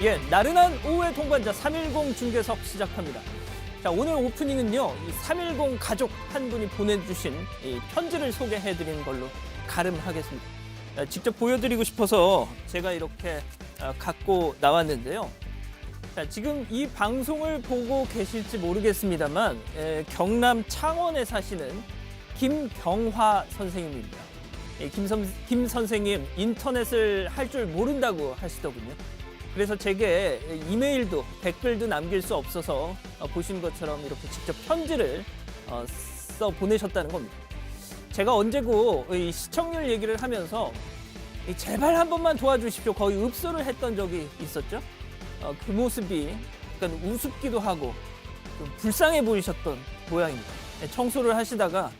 예, 나른한 오후의 동반자 310 중계석 시작합니다. 자, 오늘 오프닝은요, 이 310 가족 한 분이 보내주신 이 편지를 소개해드리는 걸로 가름하겠습니다. 직접 보여드리고 싶어서 제가 이렇게 갖고 나왔는데요. 자, 지금 이 방송을 보고 계실지 모르겠습니다만 경남 창원에 사시는 김경화 선생님입니다. 김 선생님 인터넷을 할 줄 모른다고 하시더군요. 그래서 제게 이메일도 댓글도 남길 수 없어서 보신 것처럼 이렇게 직접 편지를 써 보내셨다는 겁니다. 제가 언제고 이 시청률 얘기를 하면서 제발 한 번만 도와주십시오. 거의 읍소를 했던 적이 있었죠. 그 모습이 약간 우습기도 하고 좀 불쌍해 보이셨던 모양입니다. 청소를 하시다가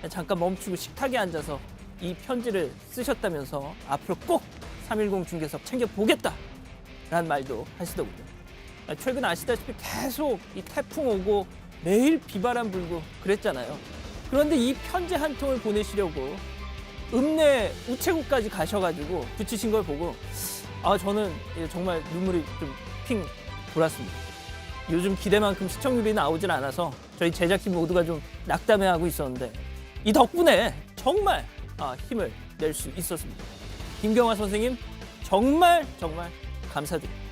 잠깐 멈추고 식탁에 앉아서 이 편지를 쓰셨다면서 앞으로 꼭 310 중계석 챙겨보겠다 라는 말도 하시더군요. 최근 아시다시피 계속 이 태풍 오고 매일 비바람 불고 그랬잖아요. 그런데 이 편지 한 통을 보내시려고 읍내 우체국까지 가셔가지고 붙이신 걸 보고 저는 정말 눈물이 좀 핑 돌았습니다. 요즘 기대만큼 시청률이 나오질 않아서 저희 제작진 모두가 좀 낙담해하고 있었는데 이 덕분에 정말 힘을 낼 수 있었습니다. 김경화 선생님 정말 감사드립니다.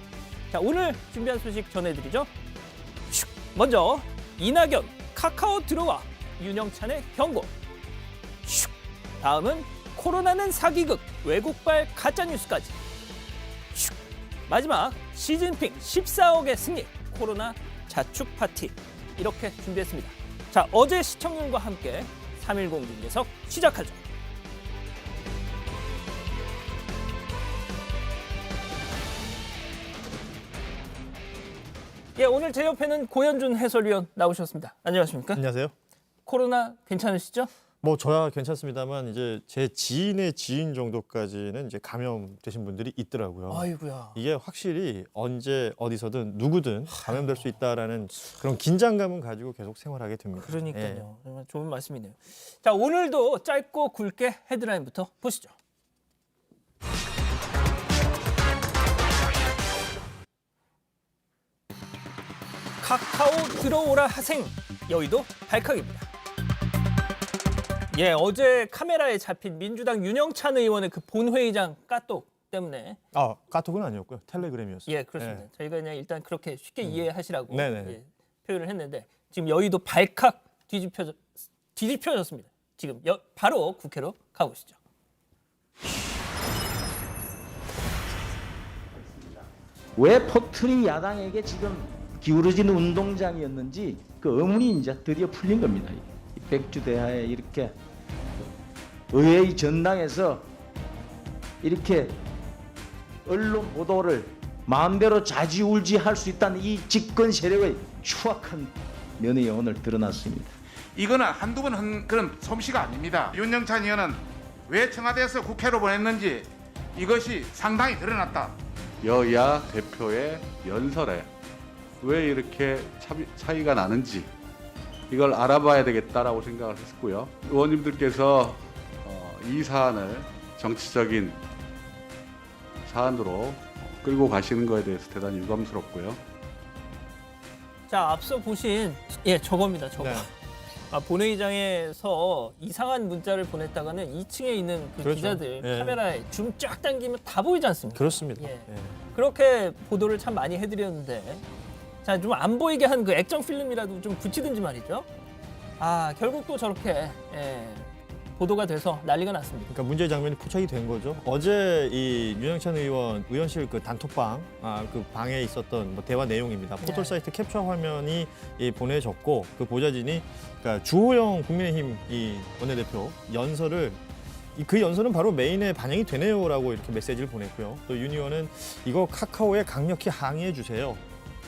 자, 오늘 준비한 소식 전해드리죠. 먼저 이낙연 카카오 들어와 윤영찬의 경고. 다음은 코로나는 사기극 외국발 가짜뉴스까지. 마지막 시진핑 14억의 승리 코로나 자축 파티 이렇게 준비했습니다. 자, 어제 시청률과 함께 310 중계석 시작하죠. 예, 오늘 제 옆에는 고현준 해설위원 나오셨습니다. 안녕하십니까? 안녕하세요. 코로나 괜찮으시죠? 뭐 저야 괜찮습니다만 이제 제 지인의 지인 정도까지는 이제 감염되신 분들이 있더라고요. 아이고야. 이게 확실히 언제 어디서든 누구든 감염될 수 있다라는 그런 긴장감은 가지고 계속 생활하게 됩니다. 그러니까요. 예. 정말 좋은 말씀이네요. 자, 오늘도 짧고 굵게 헤드라인부터 보시죠. 카카오 들어오라 하생 여의도 발칵입니다. 예, 어제 카메라에 잡힌 민주당 윤영찬 의원의 그 본회의장 까똑 때문에 카톡은 아니었고요. 텔레그램이었어요. 예, 그렇습니다. 예. 저희가 그냥 일단 그렇게 쉽게 이해하시라고 네네. 표현을 했는데 지금 여의도 발칵 뒤집혀졌습니다. 지금 바로 국회로 가보시죠. 왜 포트리 야당에게 지금 기울어진 운동장이었는지 그 의문이 이제 드디어 풀린 겁니다. 이 백주대하에 이렇게 의회의 전당에서 이렇게 언론 보도를 마음대로 좌지우지할 수 있다는 이 집권 세력의 추악한 면이 오늘 드러났습니다. 이거는 한두 번 한 그런 솜씨가 아닙니다. 윤영찬 의원은 왜 청와대에서 국회로 보냈는지 이것이 상당히 드러났다. 여야 대표의 연설에 왜 이렇게 차이가 나는지 이걸 알아봐야 되겠다라고 생각을 했고요. 의원님들께서 이 사안을 정치적인 사안으로 끌고 가시는 것에 대해서 대단히 유감스럽고요. 자, 앞서 보신 저겁니다. 저거. 네. 본회의장에서 이상한 문자를 보냈다가는 2층에 있는 그 그렇죠. 기자들 예. 카메라에 줌 쫙 당기면 다 보이지 않습니까? 그렇습니다. 예. 예. 그렇게 보도를 참 많이 해드렸는데 자, 좀 안 보이게 한 그 액정 필름이라도 좀 붙이든지 말이죠. 결국 또 저렇게 보도가 돼서 난리가 났습니다. 그러니까 문제의 장면이 포착이 된 거죠. 어제 이 윤영찬 의원 의원실 그 단톡방 그 방에 있었던 뭐 대화 내용입니다. 포털 사이트 캡처 화면이 보내졌고 그 보좌진이 그러니까 주호영 국민의힘 이 원내대표 연설을 그 연설은 바로 메인에 반영이 되네요라고 이렇게 메시지를 보냈고요. 또 윤 의원은 이거 카카오에 강력히 항의해 주세요.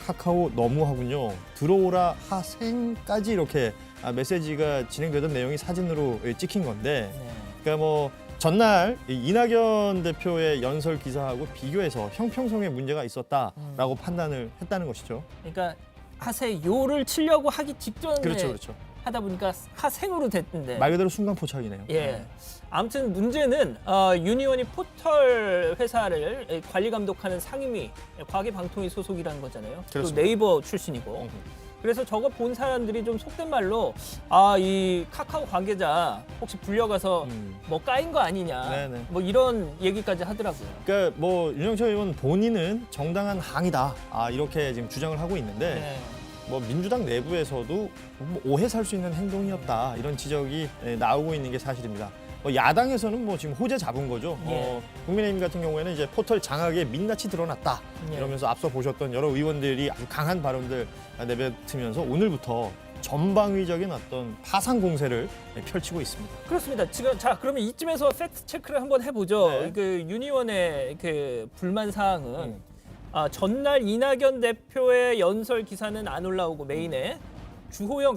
카카오 너무하군요. 들어오라 하생까지 이렇게 메시지가 진행되던 내용이 사진으로 찍힌 건데, 그러니까 뭐 전날 이낙연 대표의 연설 기사하고 비교해서 형평성에 문제가 있었다라고 판단을 했다는 것이죠. 그러니까 하세요를 치려고 하기 직전에 그렇죠. 하다 보니까 하생으로 됐는데. 말 그대로 순간 포착이네요. 예. 아무튼 문제는 유니온이 포털 회사를 관리 감독하는 상임위 과기방통위 소속이라는 거잖아요. 또 그렇습니다. 네이버 출신이고. 그래서 저거 본 사람들이 좀 속된 말로 이 카카오 관계자 혹시 불려가서 뭐 까인 거 아니냐. 네네. 뭐 이런 얘기까지 하더라고요. 그러니까 뭐 윤영찬 의원 본인은 정당한 항의다 이렇게 지금 주장을 하고 있는데 네. 뭐 민주당 내부에서도 뭐 오해 살 수 있는 행동이었다 이런 지적이 나오고 있는 게 사실입니다. 야당에서는 뭐 지금 호재 잡은 거죠. 예. 국민의힘 같은 경우에는 이제 포털 장악에 민낯이 드러났다 예. 이러면서 앞서 보셨던 여러 의원들이 아주 강한 발언들 내뱉으면서 오늘부터 전방위적인 어떤 파상 공세를 펼치고 있습니다. 그렇습니다. 지금 자 그러면 이쯤에서 팩트 체크를 한번 해보죠. 네. 그 유니온의 그 불만 사항은 전날 이낙연 대표의 연설 기사는 안 올라오고 메인에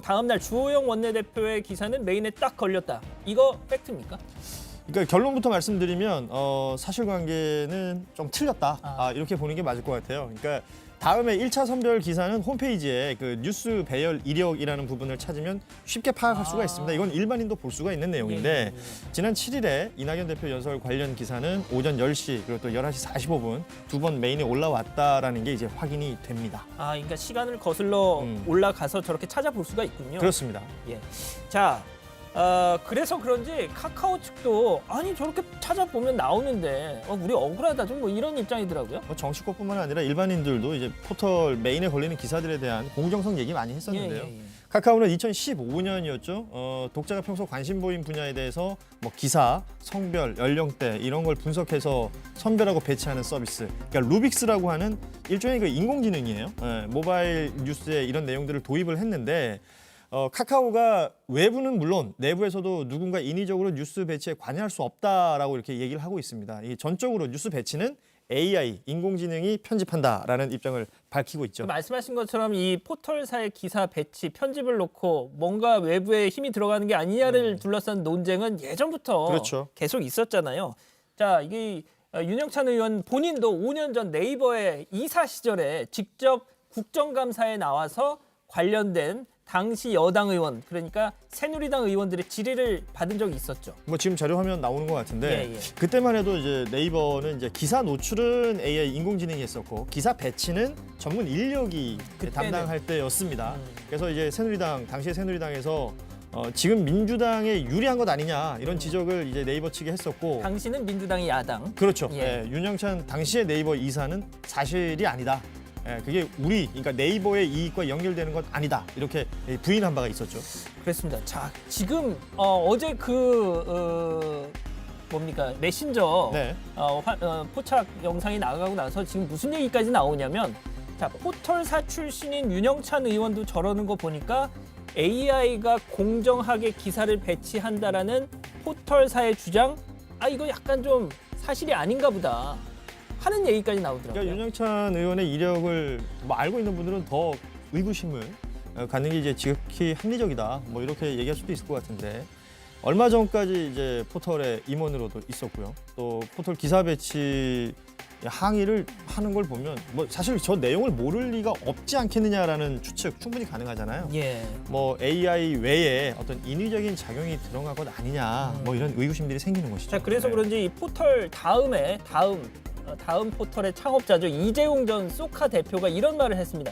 다음날 주호영 원내대표의 기사는 메인에 딱 걸렸다. 이거 팩트입니까? 그러니까 결론부터 말씀드리면 사실관계는 좀 틀렸다 이렇게 보는 게 맞을 것 같아요. 그러니까 다음에 1차 선별 기사는 홈페이지에 그 뉴스 배열 이력이라는 부분을 찾으면 쉽게 파악할 수가 있습니다. 이건 일반인도 볼 수가 있는 내용인데 지난 7일에 이낙연 대표 연설 관련 기사는 오전 10시 그리고 또 11시 45분 두 번 메인에 올라왔다라는 게 이제 확인이 됩니다. 그러니까 시간을 거슬러 올라가서 저렇게 찾아볼 수가 있군요. 그렇습니다. 예. 자, 그래서 그런지 카카오 측도 아니 저렇게 찾아보면 나오는데 우리 억울하다 좀 뭐 이런 입장이더라고요. 정치권뿐만 아니라 일반인들도 이제 포털 메인에 걸리는 기사들에 대한 공정성 얘기 많이 했었는데요. 예. 카카오는 2015년이었죠. 독자가 평소 관심 보인 분야에 대해서 뭐 기사, 성별, 연령대 이런 걸 분석해서 선별하고 배치하는 서비스. 그러니까 루빅스라고 하는 일종의 그 인공지능이에요. 모바일 뉴스에 이런 내용들을 도입을 했는데 카카오가 외부는 물론 내부에서도 누군가 인위적으로 뉴스 배치에 관여할 수 없다라고 이렇게 얘기를 하고 있습니다. 이 전적으로 뉴스 배치는 AI, 인공지능이 편집한다라는 입장을 밝히고 있죠. 말씀하신 것처럼 이 포털사의 기사 배치, 편집을 놓고 뭔가 외부에 힘이 들어가는 게 아니냐를 둘러싼 논쟁은 예전부터 그렇죠. 계속 있었잖아요. 자, 이게 윤영찬 의원 본인도 5년 전 네이버의 이사 시절에 직접 국정감사에 나와서 관련된 당시 여당 의원, 그러니까 새누리당 의원들의 질의를 받은 적이 있었죠. 뭐 지금 자료 화면 나오는 것 같은데 예. 그때만 해도 이제 네이버는 이제 기사 노출은 AI 인공지능이 했었고 기사 배치는 전문 인력이 그때는. 담당할 때였습니다. 그래서 이제 당시에 새누리당에서 지금 민주당에 유리한 것 아니냐 이런 지적을 이제 네이버 측에 했었고 당시는 민주당이 야당. 그렇죠. 예. 윤영찬 당시의 네이버 이사는 사실이 아니다. 그게 그러니까 네이버의 이익과 연결되는 것 아니다. 이렇게 부인한 바가 있었죠. 그렇습니다. 자, 지금 어제 뭡니까 메신저 네. 포착 영상이 나가고 나서 지금 무슨 얘기까지 나오냐면 자 포털사 출신인 윤영찬 의원도 저러는 거 보니까 AI가 공정하게 기사를 배치한다라는 포털사의 주장 이거 약간 좀 사실이 아닌가 보다 하는 얘기까지 나오더라고요. 그러니까 윤영찬 의원의 이력을 뭐 알고 있는 분들은 더 의구심을 갖는 게 이제 지극히 합리적이다. 뭐 이렇게 얘기할 수도 있을 것 같은데 얼마 전까지 이제 포털의 임원으로도 있었고요. 또 포털 기사 배치 항의를 하는 걸 보면 뭐 사실 저 내용을 모를 리가 없지 않겠느냐라는 추측 충분히 가능하잖아요. 예. 뭐 AI 외에 어떤 인위적인 작용이 들어간 것 아니냐 뭐 이런 의구심들이 생기는 것이죠. 자 그래서 네. 그런지 이 포털 다음 포털의 창업자죠 이재용 전 소카 대표가 이런 말을 했습니다.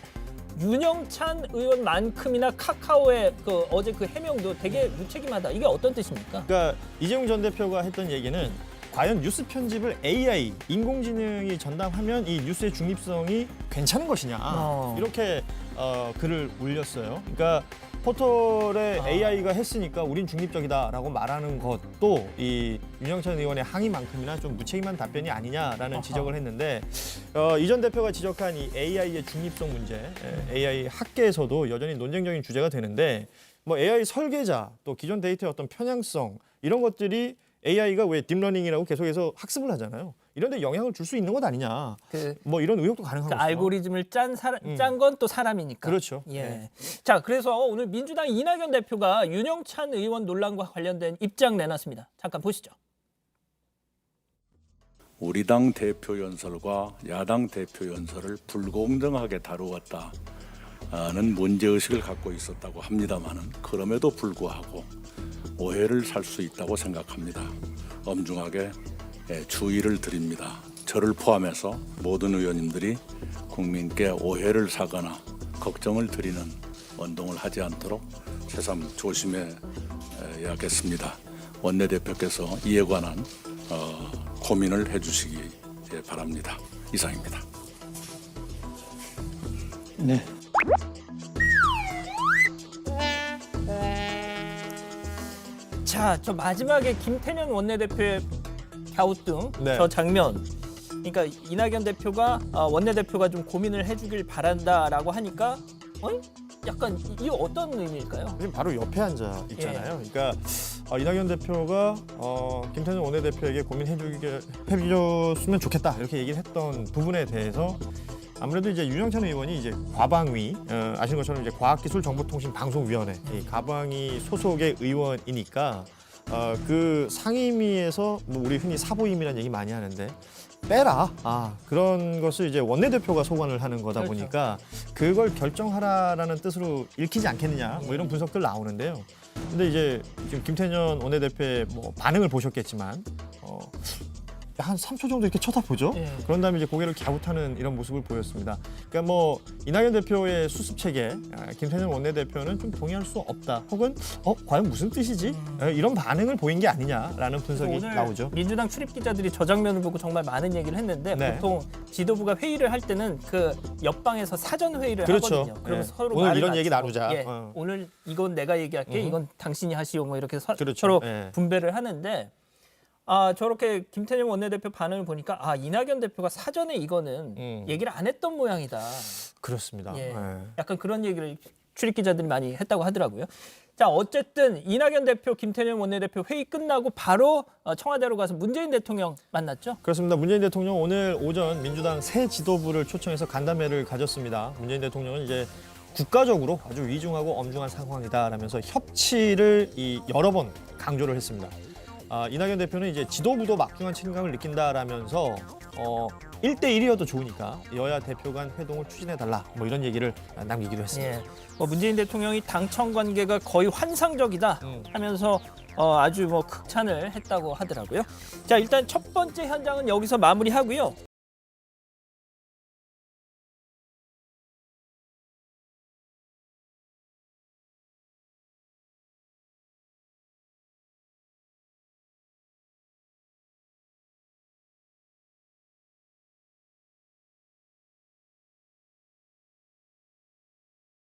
윤영찬 의원만큼이나 카카오의 어제 그 해명도 되게 무책임하다. 이게 어떤 뜻입니까? 그러니까 이재용 전 대표가 했던 얘기는 과연 뉴스 편집을 AI, 인공지능이 전담하면 이 뉴스의 중립성이 괜찮은 것이냐 이렇게 글을 올렸어요. 그러니까 포털에 AI가 했으니까 우린 중립적이다라고 말하는 것도 이 윤영찬 의원의 항의만큼이나 좀 무책임한 답변이 아니냐라는 지적을 했는데 이 전 대표가 지적한 이 AI의 중립성 문제, AI 학계에서도 여전히 논쟁적인 주제가 되는데 뭐 AI 설계자 또 기존 데이터의 어떤 편향성 이런 것들이 AI가 왜 딥러닝이라고 계속해서 학습을 하잖아요. 이런 데 영향을 줄 수 있는 것 아니냐. 뭐 이런 의혹도 가능한 거죠. 알고리즘을 짠 건 또 사람이니까. 그렇죠. 예. 네. 자, 그래서 오늘 민주당 이낙연 대표가 윤영찬 의원 논란과 관련된 입장 내놨습니다. 잠깐 보시죠. 우리 당 대표 연설과 야당 대표 연설을 불공정하게 다루었다. 문제의식을 갖고 있었다고 합니다마는 그럼에도 불구하고 오해를 살 수 있다고 생각합니다. 엄중하게 주의를 드립니다. 저를 포함해서 모든 의원님들이 국민께 오해를 사거나 걱정을 드리는 운동을 하지 않도록 새삼 조심해야겠습니다. 원내대표께서 이에 관한 고민을 해주시기 바랍니다. 이상입니다. 네. 자, 저 마지막에 김태년 원내대표의 갸우뚱 네. 저 장면. 그러니까 이낙연 대표가 원내대표가 좀 고민을 해주길 바란다라고 하니까 약간 이게 어떤 의미일까요? 지금 바로 옆에 앉아 있잖아요. 그러니까 이낙연 대표가 김태년 원내대표에게 고민해줬으면 좋겠다 이렇게 얘기를 했던 부분에 대해서 아무래도 이제 윤영찬 의원이 이제 과방위 아시는 것처럼 이제 과학기술정보통신방송위원회 이 과방위 소속의 의원이니까 그 상임위에서 뭐 우리 흔히 사보임이라는 얘기 많이 하는데 빼라 그런 것을 이제 원내대표가 소관을 하는 거다 그렇죠. 보니까 그걸 결정하라라는 뜻으로 읽히지 않겠느냐 뭐 이런 분석들 나오는데요. 근데 이제 지금 김태년 원내대표의 뭐 반응을 보셨겠지만 한 3초 정도 이렇게 쳐다보죠. 예. 그런 다음에 이제 고개를 갸웃하는 이런 모습을 보였습니다. 그러니까 뭐 이낙연 대표의 수습 체계, 김태년 원내대표는 좀 동의할 수 없다. 혹은 과연 무슨 뜻이지? 이런 반응을 보인 게 아니냐라는 분석이 오늘 나오죠. 민주당 출입 기자들이 저 장면을 보고 정말 많은 얘기를 했는데 네. 보통 지도부가 회의를 할 때는 그 옆방에서 사전 회의를 그렇죠. 하거든요. 그러면 예. 서로 오늘 말을 이런 얘기 낮추고, 나누자. 예. 오늘 이건 내가 얘기할게. 이건 당신이 하시오. 뭐 이렇게 그렇죠. 서로 예. 분배를 하는데 저렇게 김태년 원내대표 반응을 보니까 이낙연 대표가 사전에 이거는 얘기를 안 했던 모양이다. 그렇습니다. 예. 예. 약간 그런 얘기를 출입 기자들이 많이 했다고 하더라고요. 자, 어쨌든 이낙연 대표, 김태년 원내대표 회의 끝나고 바로 청와대로 가서 문재인 대통령 만났죠. 그렇습니다. 문재인 대통령 오늘 오전 민주당 새 지도부를 초청해서 간담회를 가졌습니다. 문재인 대통령은 이제 국가적으로 아주 위중하고 엄중한 상황이다라면서 협치를 여러 번 강조를 했습니다. 이낙연 대표는 이제 지도부도 막중한 책임감을 느낀다라면서 1대1이어도 좋으니까 여야 대표 간 회동을 추진해달라 뭐 이런 얘기를 남기기도 했습니다. 예. 문재인 대통령이 당청 관계가 거의 환상적이다 하면서 아주 극찬을 했다고 하더라고요. 자, 일단 첫 번째 현장은 여기서 마무리하고요.